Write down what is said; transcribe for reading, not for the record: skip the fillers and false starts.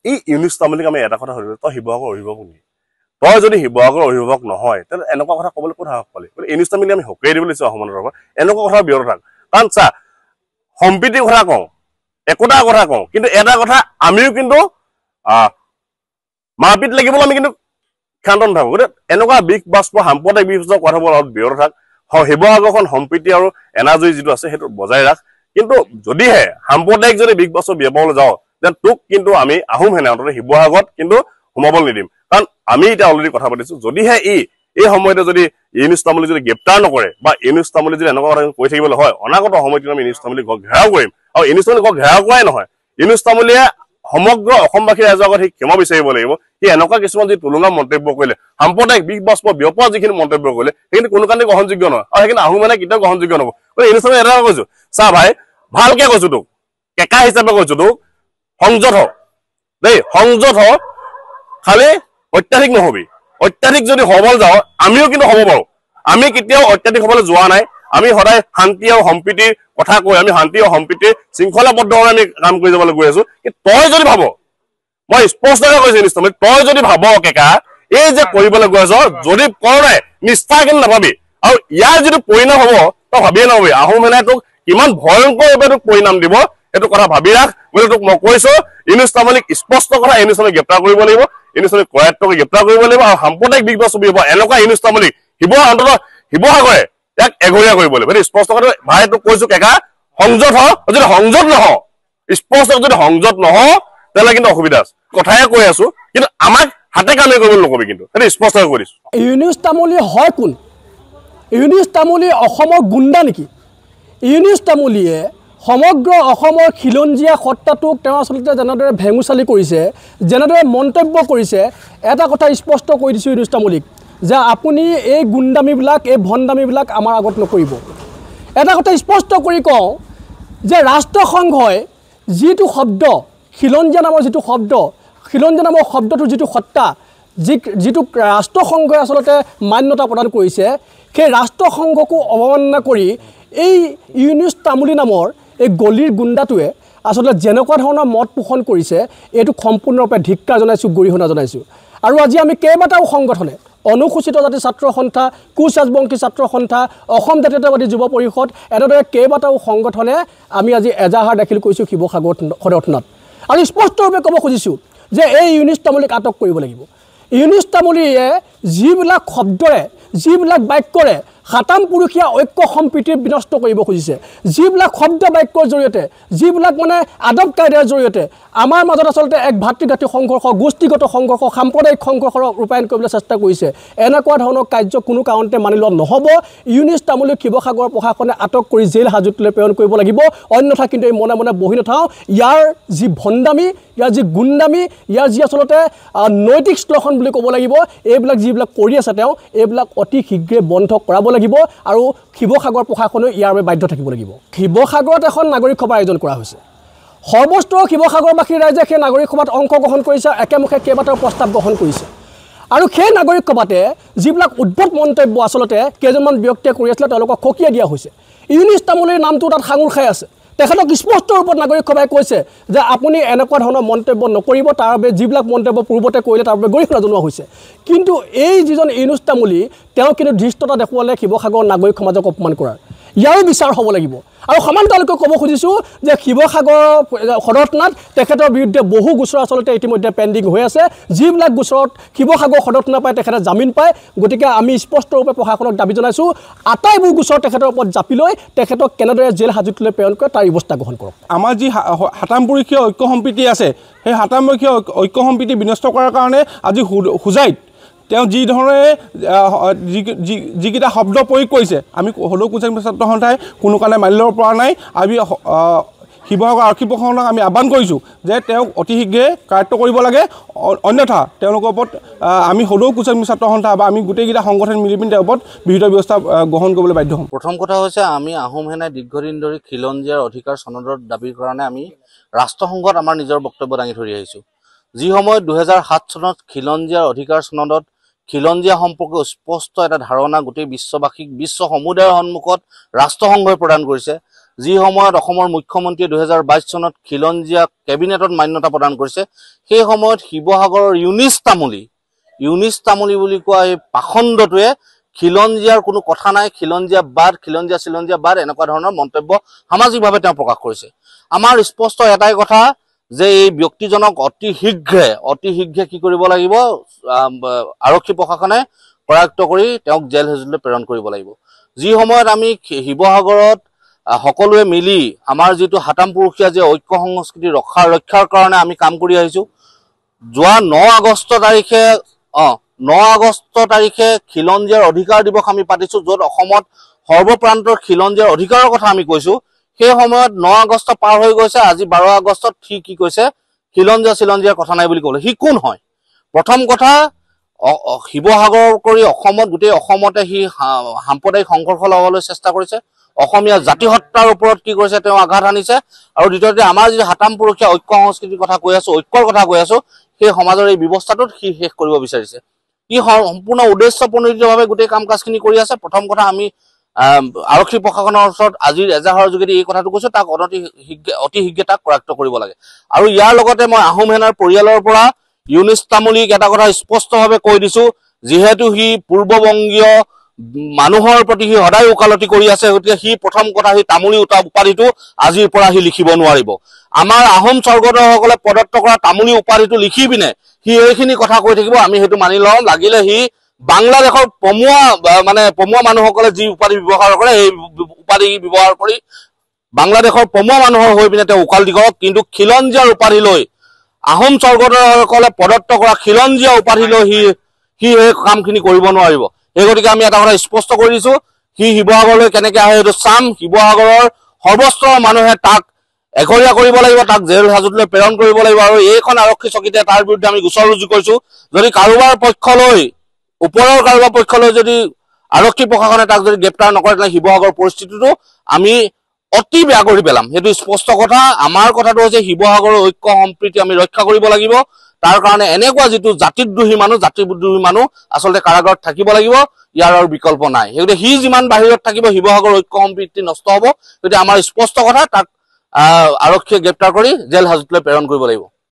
এই ইউনুছ তামুলীক আমি এটা কথা সুধিলো, তই শিৱসাগৰ অভিভাৱক নেকি? তই যদি শিৱসাগৰ অভিভাৱক নহয় তেন্তে এনেকুৱা কথা ক'বলৈ ক'ত সাহস পালি? গতিকে ইউনুছ তামুলী আমি হকিয়াই দিব লাগিছো অসমৰ তৰফৰ এনেকুৱা কথা বিৰত থাক। কাৰণ চা সম্প্ৰীতিৰ কথা কওঁ, একতাৰ কথা কওঁ, কিন্তু এটা কথা আমিও কিন্তু মাৰপিট লাগিবলৈ আমি কিন্তু ক্ষান্ত নাথাকো। গতিকে এনেকুৱা বিষ বাষ্প সাম্প্ৰদায়িক বিভাজনৰ কথাবোৰ অলপ বিৰত থাক। শিৱসাগৰখন সম্প্ৰীতি আৰু এনাজৰি যিটো আছে সেইটো বজাই ৰাখ। কিন্তু যদিহে সাম্প্ৰদায়িক যদি বিষ বাষ্প বিয়পাবলৈ যাওঁ যেন তোক কিন্তু আমি আহোম সেনা অন্তত শিৱসাগৰত কিন্তু সোমাবলৈ নিদিম। কাৰণ আমি এতিয়া অলৰেডি কথা পাতিছো, যদিহে এই সময়তে যদি ইউনুছ তামুলী যদি গ্ৰেপ্তাৰ নকৰে বা ইউনুছ তামুলী যদি এনেকুৱা কথা কৈ থাকিবলৈ হয়, অনাগত সময়ত কিন্তু আমি ইউনুছ তামুলীক ঘেৰাও কৰিম। আৰু ইউনুছ তামুলীক ঘেৰাও কৰাই নহয়, ইউনুছ তামুলীয়ে সমগ্ৰ অসমবাসী ৰাইজৰ আগত সি ক্ষমা বিচাৰিব লাগিব। সি এনেকুৱা কিছুমান যি তুলনা মন্তব্য কৰিলে, সাম্প্ৰদায়িক বিষ বাষ্প বিয়পোৱা যিখিনি মন্তব্য কৰিলে সেইখিনি কোনো কাৰণে গ্ৰহণযোগ্য নহয়, আৰু সেইখিনি আহোম মানে কেতিয়াও গ্ৰহণযোগ্য নহব। ইউনুছ তামুলী এটা কৈছো, চা ভাই ভালকে কৈছো তোক, কেকা হিচাপে কৈছো তোক, সংযত হ দেই, সংযত হ, খালি অত্যাধিক নহবি। অত্যাধিক যদি হবলৈ যাওঁ আমিও কিন্তু হ'ব পাৰো, আমি কেতিয়াও অত্যাধিক হবলৈ যোৱা নাই। আমি সদায় শান্তি আৰু সম্প্ৰীতিৰ কথা কৈ আমি শান্তি আৰু সম্প্ৰীতিৰ শৃংখলাবদ্ধভাৱে আমি কাম কৰি যাবলৈ গৈ আছো। কিন্তু তই যদি ভাব, মই স্পষ্টকৈ কৈছো ইউনুছ তামুলী, তই যদি ভাব কেকা এই যে কৰিবলৈ গৈ আছ, যদি কৰ নাই নিষ্ঠা কিন্তু নাভাবি, আৰু ইয়াৰ যিটো পৰিণাম হব তই ভাবিয়ে নাভাবি। আহোম সেনাই তোক কিমান ভয়ংকৰভাৱে তোক পৰিণাম দিব সেইটো কথা ভাবি ৰাখ। গতিকে তোক মই কৈছো ইউনুছ তামুলীক স্পষ্ট কথা, ইউনুছ তামুলীক গ্ৰেপ্তাৰ কৰিব লাগিব, ইউনুছ তামুলীক কৰায়ত্বক গ্ৰেপ্তাৰ কৰিব লাগিব, আৰু সাম্প্ৰদায়িক বিষ বাষ্প বিয়পোৱা এনেকুৱা ইউনুছ তামুলীক শিৱসাগৰে ইয়াক এঘৰীয়া কৰিব লাগিব। সেইটো স্পষ্ট কথা ভাই তোক কৈছো কেকা, সংযত হ। যদি সংযত নহ, স্পষ্ট যদি সংযত নহ তেতিয়াহ'লে কিন্তু অসুবিধা আছে। কথাহে কৈ আছো, কিন্তু আমাক হাতে কামে কৰিবলৈ নকবি, কিন্তু সেইটো স্পষ্টকৈ কৈ দিছো। ইউনুছ তামুলী হয় কোন? ইউনুছ তামুলী অসমৰ গুণ্ডা নেকি? ইউনুছ তামুলীয়ে সমগ্ৰ অসমৰ খিলঞ্জীয়া সত্তাটোক তেওঁ আচলতে যেনেদৰে ভেঙুচালি কৰিছে, যেনেদৰে মন্তব্য কৰিছে, এটা কথা স্পষ্ট কৈ দিছোঁ ইউনুছ তামুলীক যে আপুনি এই গুণ্ডামীবিলাক, এই ভণ্ডামীবিলাক আমাৰ আগত নকৰিব। এটা কথা স্পষ্ট কৰি কওঁ যে ৰাষ্ট্ৰসংঘই যিটো শব্দ, খিলঞ্জীয়া নামৰ যিটো শব্দ, খিলঞ্জীয়া নামৰ শব্দটোৰ যিটো সত্তা, যিটো ৰাষ্ট্ৰসংঘই আচলতে মান্যতা প্ৰদান কৰিছে, সেই ৰাষ্ট্ৰসংঘকো অৱমাননা কৰি এই ইউনুছ তামুলী নামৰ এই গলিৰ গুণ্ডাটোৱে আচলতে যেনেকুৱা ধৰণৰ মত পোষণ কৰিছে, এইটো সম্পূৰ্ণৰূপে ধিক্কাৰ জনাইছোঁ, গৰিহণা জনাইছোঁ। আৰু আজি আমি কেইবাটাও সংগঠনে, অনুসূচিত জাতি ছাত্ৰ সন্থা, কোচ ৰাজবংশী ছাত্ৰ সন্থা, অসম জাতীয়তাবাদী যুৱ পৰিষদ, এনেদৰে কেইবাটাও সংগঠনে আমি আজি এজাহাৰ দাখিল কৰিছোঁ শিৱসাগৰ সদৰ থানাত। আৰু স্পষ্টৰূপে ক'ব খুজিছোঁ যে এই ইউনুছ তামুলীক আটক কৰিব লাগিব। ইউনুছ তামুলীয়ে যিবিলাক শব্দৰে, যিবিলাক বাক্যৰে সাতাম পুৰুষীয়া ঐক্য সম্প্ৰীতিৰ বিনষ্ট কৰিব খুজিছে, যিবিলাক শব্দ বাক্যৰ জৰিয়তে, যিবিলাক মানে আদব কায়দাৰ জৰিয়তে আমাৰ মাজত আচলতে এক ভাতৃঘাতী সংঘৰ্ষ, গোষ্ঠীগত সংঘৰ্ষ, সাম্প্ৰদায়িক সংঘৰ্ষ ৰূপায়ণ কৰিবলৈ চেষ্টা কৰিছে, এনেকুৱা ধৰণৰ কাৰ্য কোনো কাৰণতে মানি লোৱা নহ'ব। ইউনুছ তামুলীক শিৱসাগৰ প্ৰশাসনে আটক কৰি জেইল হাজতলৈ প্ৰেৰণ কৰিব লাগিব, অন্যথা কিন্তু এই মনে মনে বহি নাথাওঁ। ইয়াৰ যি ভণ্ডামী, ইয়াৰ যি গুণ্ডামী, ইয়াৰ যি আচলতে নৈতিক শ্লোষণ বুলি ক'ব লাগিব, এইবিলাক যিবিলাক কৰি আছে তেওঁ, এইবিলাক অতি শীঘ্ৰে বন্ধ কৰাব লাগিব, আৰু শিৱসাগৰ প্ৰশাসনেও ইয়াৰ বাবে বাধ্য থাকিব লাগিব। শিৱসাগৰত এখন নাগৰিক সভা আয়োজন কৰা হৈছে। সৰ্বস্তৰ শিৱসাগৰবাসী ৰাইজে সেই নাগৰিক সভাত অংশগ্ৰহণ কৰিছে, একেমুখে কেইবাটাও প্ৰস্তাৱ গ্ৰহণ কৰিছে। আৰু সেই নাগৰিক সভাতে যিবিলাক উদ্ভট মন্তব্য আচলতে কেইজনমান ব্যক্তিয়ে কৰি আছিলে তেওঁলোকক খকিয়াই দিয়া হৈছে। ইউনুছ তামুলীৰ নামটো তাত সাঙুৰ খাই আছে। তেখেতক স্পষ্ট ৰূপত নাগৰিক সভাই কৈছে যে আপুনি এনেকুৱা ধৰণৰ মন্তব্য নকৰিব, তাৰ বাবে যিবিলাক মন্তব্য পূৰ্বতে কৰিলে তাৰ বাবে গৰিহণা জনোৱা হৈছে। কিন্তু এই যিজন ইউনুছ তামুলী, তেওঁ কিন্তু ধৃষ্টতা দেখুৱালে শিৱসাগৰ নাগৰিক সমাজক অপমান কৰাৰ। ইয়াৰো বিচাৰ হ'ব লাগিব। আৰু সমান্তৰালকৈ ক'ব খুজিছোঁ যে শিৱসাগৰ সদৰ থানাত তেখেতৰ বিৰুদ্ধে বহু গোচৰ আচলতে ইতিমধ্যে পেণ্ডিং হৈ আছে, যিবিলাক গোচৰত শিৱসাগৰ সদৰ থানা পাই তেখেতে জামিন পায়। গতিকে আমি স্পষ্টৰূপে প্ৰশাসনক দাবী জনাইছোঁ, আটাইবোৰ গোচৰ তেখেতৰ ওপৰত জাপি লৈ তেখেতক কেনেদৰে জেল হাজতলৈ প্ৰেৰণ কৰে তাৰ ব্যৱস্থা গ্ৰহণ কৰক। আমাৰ যি সাতামপুৰুষীয় ঐক্য সম্প্ৰীতি আছে, সেই সাতামপুৰুষীয় ঐক্য সম্প্ৰীতি বিনষ্ট কৰাৰ কাৰণে আজি হোজাইত তেওঁ যি ধৰণে যিকেইটা শব্দ প্ৰয়োগ কৰিছে, আমি হ'লেও কোচ ছাত্ৰ সন্থাই কোনো কাৰণে মানি ল'ব পৰা নাই। আমি শিৱসাগৰ আৰক্ষী প্ৰশাসনক আমি আহ্বান কৰিছোঁ যে তেওঁক অতি শীঘ্ৰে কাৰ্য কৰিব লাগে, অন্যথা তেওঁলোকৰ ওপৰত আমি হ'লেও কোচ ছাত্ৰ সন্থা বা আমি গোটেইকেইটা সংগঠন মিলি পিনি তেওঁৰ ওপৰত বিহিত ব্যৱস্থা গ্ৰহণ কৰিবলৈ বাধ্য হ'ম। প্ৰথম কথা হৈছে আমি আহোম সেনাই দীৰ্ঘদিন ধৰি খিলঞ্জীয়াৰ অধিকাৰ চনদৰ দাবীৰ কাৰণে আমি ৰাষ্ট্ৰসংঘত আমাৰ নিজৰ বক্তব্য দাঙি ধৰি আহিছোঁ। যি সময়ত 2007 চনত খিলঞ্জীয়াৰ অধিকাৰ চনদত খিলঞ্জীয়া সম্পৰ্কে স্পষ্ট এটা ধাৰণা গোটেই বিশ্ববাসীক, বিশ্ব সমুদায়ৰ সন্মুখত ৰাষ্ট্ৰসংঘই প্ৰদান কৰিছে যি সময়ত অসমৰ মুখ্যমন্ত্ৰীয়ে 2022 চনত খিলঞ্জীয়া কেবিনেটত মান্যতা প্ৰদান কৰিছে, সেই সময়ত শিৱসাগৰৰ ইউনিছ তামুলী বুলি কোৱা এই পাখণ্ডটোৱে খিলঞ্জীয়াৰ কোনো কথা নাই, খিলঞ্জীয়া বাদ এনেকুৱা ধৰণৰ মন্তব্য সামাজিকভাৱে তেওঁ প্ৰকাশ কৰিছে। আমাৰ স্পষ্ট এটাই কথা যে এই ব্যক্তিজনক অতি শীঘ্ৰে কি কৰিব লাগিব, আৰক্ষী প্ৰশাসনে কৰায়ত্ব কৰি তেওঁক জেল হেজুললৈ প্ৰেৰণ কৰিব লাগিব। যি সময়ত আমি শিৱসাগৰত সকলোৱে মিলি আমাৰ যিটো হাতাম পুৰুষীয়া যে ঐক্য সংস্কৃতি ৰক্ষাৰ কাৰণে আমি কাম কৰি আহিছো, যোৱা 9 আগষ্ট তাৰিখে খিলঞ্জীয়াৰ অধিকাৰ দিৱস আমি পাতিছো, য'ত অসমত সৰ্বপ্ৰান্তৰ খিলঞ্জীয়াৰ অধিকাৰৰ কথা আমি কৈছো। সেই সময়ত 9 আগষ্ট পাৰ হৈ গৈছে, আজি 12 আগষ্টত সি কি কৈছে, খিলঞ্জীয়াৰ কথা নাই বুলি ক'লে। সি কোন হয়? প্ৰথম কথা, শিৱসাগৰ কৰি অসমত গোটেই অসমতে সি সাম্প্ৰদায়িক সংঘৰ্ষ লগাবলৈ চেষ্টা কৰিছে, অসমীয়া জাতি হত্যাৰ ওপৰত কি কৰিছে তেওঁ আঘাত আনিছে। আৰু দ্বিতীয়তে আমাৰ যি হাতাম পুৰুষীয়া ঐক্য সংস্কৃতিৰ কথা কৈ আছো, ঐক্যৰ কথা কৈ আছো, সেই সমাজৰ এই ব্যৱস্থাটোত সি শেষ কৰিব বিচাৰিছে। ই সম্পূৰ্ণ উদ্দেশ্যপ্ৰণোদিতভাৱে গোটেই কাম কাজখিনি কৰি আছে। প্ৰথম কথা, আমি আৰক্ষী প্ৰশাসনৰ ওচৰত আজিৰ এজাহাৰৰ যোগেদি এই কথাটো কৈছো, তাক অতি শীঘ্ৰে তাক কৰায়ত্ব কৰিব লাগে। আৰু ইয়াৰ লগতে মই আহোম সেনাৰ পৰিয়ালৰ পৰা ইউনিছ তামুলীক এটা কথা স্পষ্টভাৱে কৈ দিছো, যিহেতু সি পূৰ্ববংগীয় মানুহৰ প্ৰতি সি সদায় ওকালতি কৰি আছে, গতিকে সি প্ৰথম কথা সি তামুলী উপাধিটো আজিৰ পৰা সি লিখিব নোৱাৰিব। আমাৰ আহোম স্বৰ্গদেউসকলে প্ৰদত্ত কৰা তামুলী উপাধিটো লিখি পিনে সি এইখিনি কথা কৈ থাকিব, আমি সেইটো মানি লওঁ। লাগিলে সি বাংলাদেশৰ পমুৱা মানুহসকলে যি উপাধি ব্যৱহাৰ কৰে, সেই উপাধি ব্যৱহাৰ কৰি বাংলাদেশৰ পমুৱা মানুহৰ হৈ পিনে তেওঁ ওকালতি কৰক, কিন্তু খিলঞ্জীয়াৰ উপাধি লৈ আহোম স্বৰ্গদেউসকলে প্ৰদত্ত কৰা খিলঞ্জীয়া উপাধি লৈ সি এই কামখিনি কৰিব নোৱাৰিব। সেই গতিকে আমি এটা কথা স্পষ্ট কৰি দিছো, সি শিৱসাগৰলৈ কেনেকে আহে সেইটো চাম। শিৱসাগৰৰ সৰ্বস্তৰৰ মানুহে তাক এঘৰীয়া কৰিব লাগিব, তাক জেল হাজতলৈ প্ৰেৰণ কৰিব লাগিব। আৰু এইখন আৰক্ষী চকীতে তাৰ বিৰুদ্ধে আমি গোচৰ ৰুজু কৰিছো। যদি ওপৰৰ কাৰোবাৰ পক্ষলৈ যদি আৰক্ষী প্ৰশাসনে তাক যদি গ্ৰেপ্তাৰ নকৰে, তেনে শিৱসাগৰৰ পৰিস্থিতিটো আমি অতি বেয়া কৰি পেলাম, সেইটো স্পষ্ট কথা। আমাৰ কথাটো হৈছে শিৱসাগৰৰ ঐক্য সম্প্ৰীতি আমি ৰক্ষা কৰিব লাগিব। তাৰ কাৰণে এনেকুৱা যিটো জাতিদ্ৰোহী মানুহ আচলতে কাৰাগাৰত থাকিব লাগিব, ইয়াৰ আৰু বিকল্প নাই। সেইগতিকে সি যিমান বাহিৰত থাকিব শিৱসাগৰৰ ঐক্য সম্প্ৰীতি নষ্ট হ'ব। গতিকে আমাৰ স্পষ্ট কথা, তাক আৰক্ষীয়ে গ্ৰেপ্তাৰ কৰি জেল হাজতলৈ প্ৰেৰণ কৰিব লাগিব।